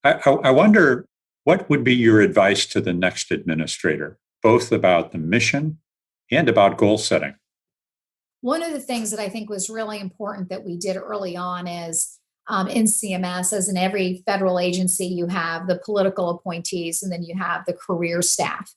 I wonder what would be your advice to the next administrator, both about the mission and about goal setting? One of the things that I think was really important that we did early on is in CMS, as in every federal agency, you have the political appointees and then you have the career staff.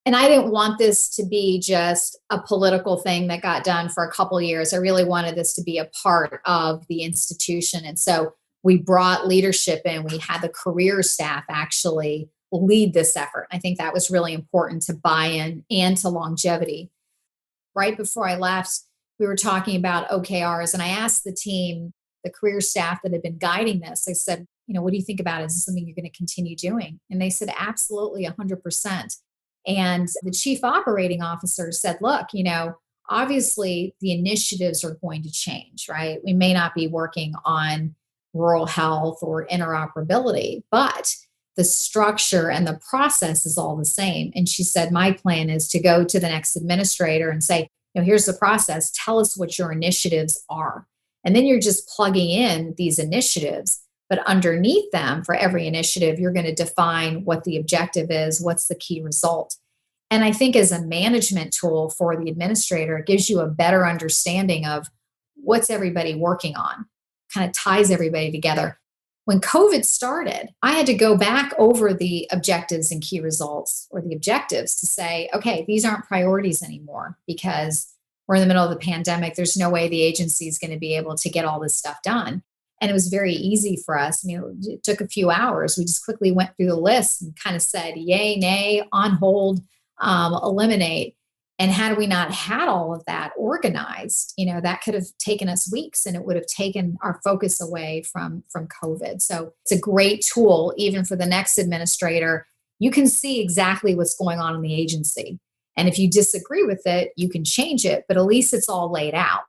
And I didn't want this to be just a political thing that got done for a couple of years. I really wanted this to be a part of the institution. And so we brought leadership in. We had the career staff actually lead this effort. I think that was really important to buy-in and to longevity. Right before I left, we were talking about OKRs, and I asked the team, the career staff that had been guiding this, I said, what do you think about it? Is this something you're going to continue doing? And they said, absolutely, 100%. And the chief operating officer said, look, obviously the initiatives are going to change, right? We may not be working on rural health or interoperability, but the structure and the process is all the same. And she said, my plan is to go to the next administrator and say, here's the process. Tell us what your initiatives are. And then you're just plugging in these initiatives. But underneath them, for every initiative, you're going to define what the objective is, what's the key result. And I think as a management tool for the administrator, it gives you a better understanding of what's everybody working on, kind of ties everybody together. When COVID started, I had to go back over the objectives and key results, or the objectives, to say, okay, these aren't priorities anymore because we're in the middle of the pandemic. There's no way the agency is going to be able to get all this stuff done. And it was very easy for us. It took a few hours. We just quickly went through the list and kind of said, yay, nay, on hold, eliminate. And had we not had all of that organized, that could have taken us weeks, and it would have taken our focus away from COVID. So it's a great tool, even for the next administrator. You can see exactly what's going on in the agency. And if you disagree with it, you can change it, but at least it's all laid out.